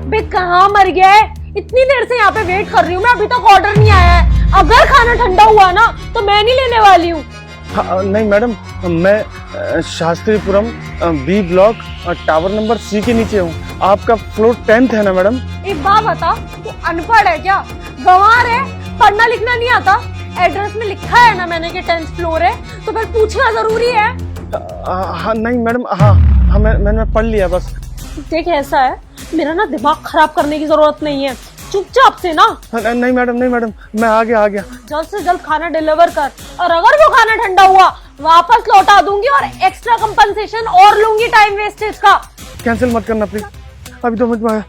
बे कहाँ मर गया है? इतनी देर से यहाँ पे वेट कर रही हूँ मैं, अभी तक ऑर्डर नहीं आया है। अगर खाना ठंडा हुआ ना तो मैं नहीं लेने वाली हूँ। नहीं मैडम, मैं Shastripuram B block tower number C के नीचे हूँ। आपका फ्लोर 10th है ना मैडम? एक बात बता, तू अनपढ़ है क्या? गंवार है, पढ़ना लिखना नहीं आता? एड्रेस में लिखा है ना मैंने कि 10th फ्लोर है, तो फिर पूछना जरूरी है? हाँ नहीं मैडम, हाँ मैंने पढ़ लिया बस। देख ऐसा है, मेरा ना दिमाग खराब करने की जरूरत नहीं है, चुपचाप से ना। नहीं मैडम, मैं आ गया। जल्द से जल्द खाना डिलीवर कर, और अगर वो खाना ठंडा हुआ वापस लौटा दूंगी और एक्स्ट्रा कंपनसेशन और लूंगी टाइम वेस्टेज का। कैंसिल मत करना प्लीज, अभी तो मुझ में आया।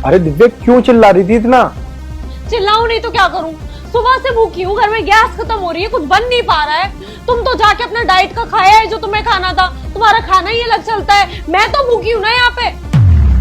अरे दिव्या क्यों चिल्ला रही थी इतना? चिल्लाऊं नहीं तो क्या करूं? सुबह से भूखी हूँ, घर में गैस खत्म हो रही है, कुछ बन नहीं पा रहा है। तुम तो जाके अपना डाइट का खाया है जो तुम्हें खाना था, तुम्हारा खाना ही अलग चलता है। मैं तो भूखी हूँ ना यहाँ पे।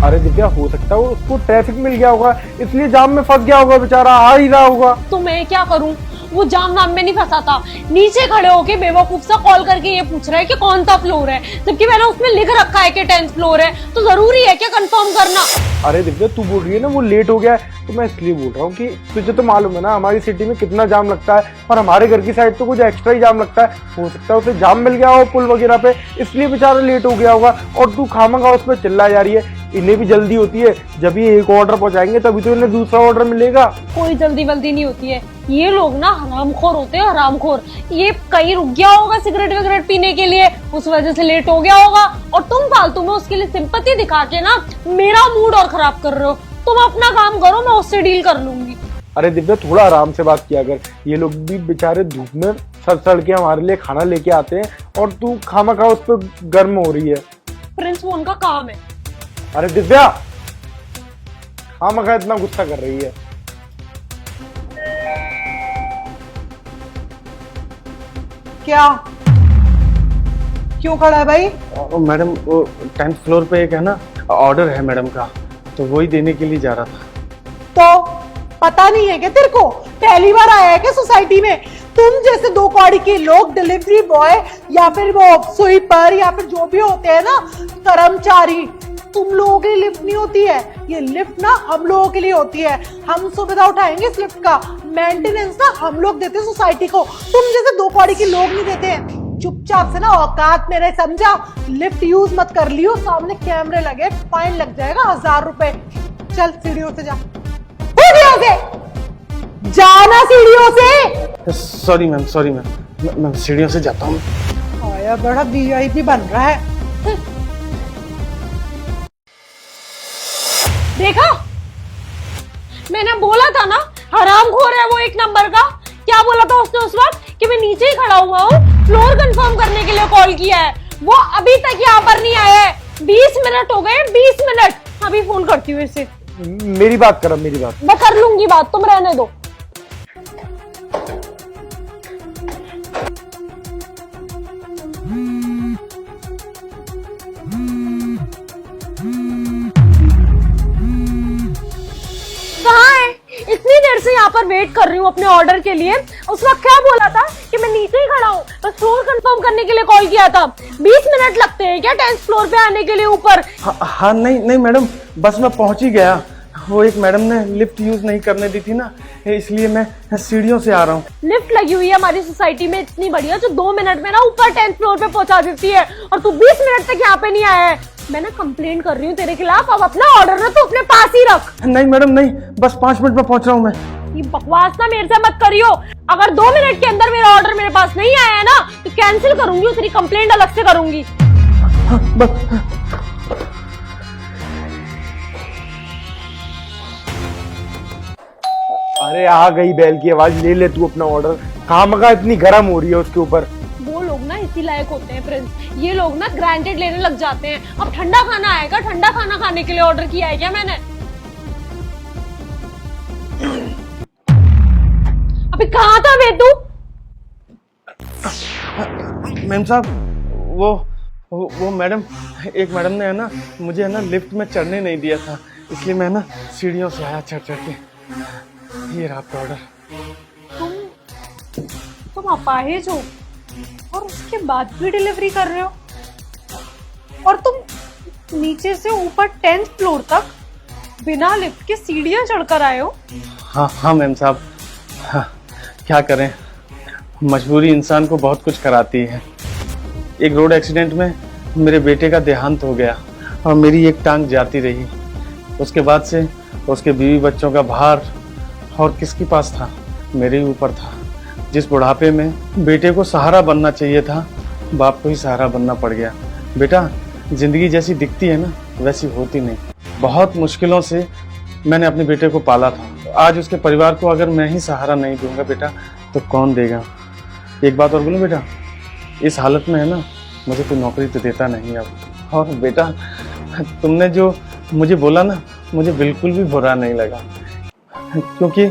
अरे दिव्या हो सकता है उसको ट्रैफिक मिल गया होगा, इसलिए जाम में फंस गया होगा, बेचारा आ ही रहा होगा। तो मैं क्या करूं? वो जाम वाम में नहीं फंसा था, नीचे खड़े होके बेवकूफ सा कॉल करके ये पूछ रहा है कि कौन सा फ्लोर है, जबकि मैंने उसमें लिख रखा है कि 10th फ्लोर है। तो जरूरी है क्या कंफर्म करना? अरे दिव्या तू बोल रही है ना वो लेट हो गया है, तो मैं इसलिए बोल रहा हूँ कि तुझे तो मालूम है ना हमारी सिटी में कितना जाम लगता है, और हमारे घर की साइड तो कुछ एक्स्ट्रा ही जाम लगता है। हो सकता है उसे जाम मिल गया हो पुल वगैरह पे, इसलिए बेचारा लेट हो गया होगा, और तू खामखा उस पर चिल्ला जा रही है। इन्हें भी जल्दी होती है, जब ये एक ऑर्डर पहुंचाएंगे तभी तो इन्हें दूसरा ऑर्डर मिलेगा। कोई जल्दी वल्दी नहीं होती है, ये लोग ना हरामखोर होते हैं, हरामखोर। ये कहीं रुक गया होगा सिगरेट वगैरह पीने के लिए, उस वजह से लेट हो गया होगा, और तुम फालतू में उसके लिए सिंपैथी दिखा के ना मेरा मूड और खराब कर रहे हो। तुम अपना काम करो, मैं उससे डील कर लूंगी। अरे दिव्या थोड़ा आराम से बात किया कर, ये लोग भी बेचारे धूप में सड़ के हमारे लिए खाना लेके आते हैं, और तू खामखा उस पर गर्म हो रही है। प्रिंस वो उनका काम है। अरे दिव्या खामखा इतना गुस्सा कर रही है। क्या? क्यों खड़ा है भाई? मैडम वो 10th फ्लोर पे एक है ना ऑर्डर है मैडम का, तो वही देने के लिए जा रहा था। तो पता नहीं है क्या तेरे को? पहली बार आया है क्या सोसाइटी में? तुम जैसे दो कौड़ी के लोग, डिलीवरी बॉय या फिर वो स्वीपर या फिर जो भी होते हैं ना कर्मचारी, तुम लोगों के लिए लिफ्ट नहीं होती है। ये लिफ्ट ना हम लोगों के लिए होती है। हम सुविधा उठाएंगे इस लिफ्ट का, मेंटेनेंस ना हम लोग देते हैं सोसाइटी को, तुम जैसे दो कौड़ी के लोग नहीं देते हैं। चुपचाप से ना औकात में रहे, समझा? लिफ्ट यूज मत कर लियो, सामने कैमरे लगे, फाइन लग जाएगा 1000 रुपए। चल सीढ़ियों से जा, सीढ़ियों से जाना, सीढ़ियों से। सॉरी मैम, मैं सीढ़ियों से जाता हूँ। आया बड़ा वीआईपी बन रहा है। देखा, मैंने बोला था ना हरामखोर है वो एक नंबर का। क्या बोला था उसने उस वक्त कि मैं नीचे ही खड़ा हुआ हूँ, फ्लोर कंफर्म करने के लिए कॉल किया है। वो अभी तक यहाँ पर नहीं आया है। 20 मिनट हो गए, 20 मिनट। अभी फोन करती हूँ इसे। मेरी बात कर, मेरी बात। मैं कर लूंगी बात, तुम रहने दो। इतनी देर से यहाँ पर वेट कर रही हूँ अपने ऑर्डर के लिए। उस वक्त क्या बोला था कि मैं नीचे ही खड़ा हूँ, बस फ्लोर कंफर्म करने के लिए कॉल किया था। 20 मिनट लगते हैं क्या 10th फ्लोर पे आने के लिए ऊपर? हाँ नहीं मैडम, बस मैं पहुंच ही गया। वो एक मैडम ने लिफ्ट यूज नहीं करने दी थी ना, इसलिए मैं सीढ़ियों से आ रहा हूँ। लिफ्ट लगी हुई है हमारी सोसाइटी में इतनी बढ़िया, जो 2 मिनट में ना ऊपर 10th फ्लोर पे पहुंचा देती है, और तू 20 मिनट तक यहाँ पे नहीं आया है। मैं ना कंप्लेंट कर रही हूँ तेरे खिलाफ। अब अपना ऑर्डर ना तू अपने पास ही रख। नहीं मैडम नहीं, बस 5 मिनट में पहुंच रहा हूँ मैं। ये बकवास ना मेरे से मत करियो। अगर 2 मिनट के अंदर मेरा ऑर्डर मेरे पास नहीं आया है ना तो कैंसिल करूंगी, उसकी कंप्लेंट अलग से करूंगी। अरे आ गई बैल की आवाज, ले ले तू अपना ऑर्डर। खामखा इतनी गर्म हो रही है उसके ऊपर। वो लोग ना इसी लायक होते हैं प्रिंस, ये लोग ना ग्रांटेड लेने लग जाते हैं। अब ठंडा खाना आएगा, ठंडा खाना खाने के लिए ऑर्डर किया है क्या मैंने? अभी कहाँ था वे तू? मैम साहब वो मैडम, एक मैडम ने है ना मुझे है ना लिफ्ट में चढ़ने नहीं दिया था, इसलिए मैं ना सीढ़ियों से आया चढ़ के। ये रहा आपका ऑर्डर। तुम तुम अपाहिज हो और उसके बाद भी डिलीवरी कर रहे हो, और तुम नीचे से ऊपर 10th फ्लोर तक बिना लिफ्ट के सीढ़ियां चढ़कर आए हो। हाँ हाँ मैम साहब, हाँ, क्या करें, मजबूरी इंसान को बहुत कुछ कराती है। एक रोड एक्सीडेंट में मेरे बेटे का देहांत हो गया और मेरी एक टांग जाती रही। उसके बाद से उसके बीवी बच्चों का भार और किसके पास था, मेरे ही ऊपर था। जिस बुढ़ापे में बेटे को सहारा बनना चाहिए था, बाप को ही सहारा बनना पड़ गया। बेटा, जिंदगी जैसी दिखती है ना, वैसी होती नहीं। बहुत मुश्किलों से मैंने अपने बेटे को पाला था। आज उसके परिवार को अगर मैं ही सहारा नहीं दूंगा बेटा, तो कौन देगा। एक बात और बोलूं बेटा, इस हालत में है ना, मुझे कोई नौकरी तो देता नहीं अब। और बेटा, तुमने जो मुझे बोला ना, मुझे बिल्कुल भी बुरा नहीं लगा, क्योंकि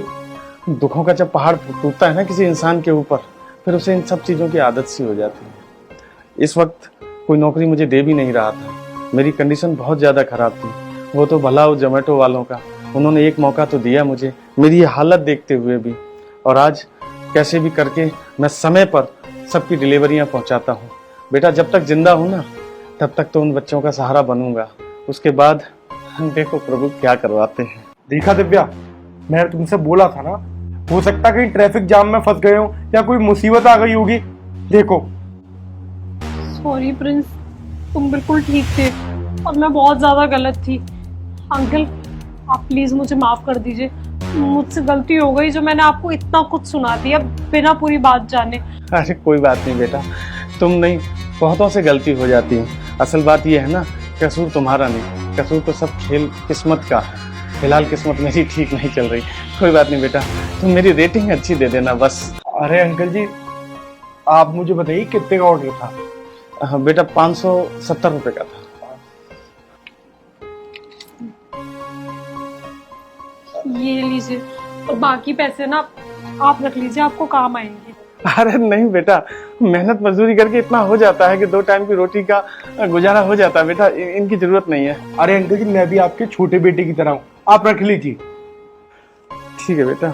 दुखों का जब पहाड़ टूटता है ना किसी इंसान के ऊपर, फिर उसे इन सब चीज़ों की आदत सी हो जाती है। इस वक्त कोई नौकरी मुझे दे भी नहीं रहा था, मेरी कंडीशन बहुत ज़्यादा ख़राब थी। वो तो भला हो जोमेटो वालों का, उन्होंने एक मौका तो दिया मुझे, मेरी ये हालत देखते हुए भी। और आज कैसे भी करके मैं समय पर सबकी डिलीवरियाँ पहुँचाता हूँ। बेटा, जब तक जिंदा हूँ ना, तब तक तो उन बच्चों का सहारा बनूंगा। उसके बाद देखो प्रभु क्या करवाते हैं। देखा दिव्या, मैंने तुमसे बोला था ना, हो सकता कहीं ट्रैफिक जाम में फंस गए हो या कोई मुसीबत आ गई होगी। देखो, सॉरी प्रिंस, तुम बिल्कुल ठीक थे और मैं बहुत ज्यादा गलत थी। अंकल, आप प्लीज मुझे माफ कर दीजिए, मुझसे गलती हो गई जो मैंने आपको इतना कुछ सुना दिया बिना पूरी बात जाने। अरे कोई बात नहीं बेटा, तुम नहीं, बहुतों से गलती हो जाती है। असल बात यह है ना, कसूर तुम्हारा नहीं, कसूर तो सब खेल किस्मत का है। फिलहाल किस्मत मेरी ठीक नहीं चल रही। कोई बात नहीं बेटा, तुम मेरी रेटिंग अच्छी दे देना बस। अरे अंकल जी, आप मुझे बताइए कितने का ऑर्डर था। बेटा 570 रुपए का था। ये लीजिए, और बाकी पैसे ना आप रख लीजिए, आपको काम आएंगे। अरे नहीं बेटा, मेहनत मजदूरी करके इतना हो जाता है कि 2 टाइम की रोटी का गुजारा हो जाता है बेटा, इनकी जरूरत नहीं है। अरे अंकल जी, मैं भी आपके छोटे बेटे की तरह हूँ, आप रख लीजिए। ठीक है बेटा।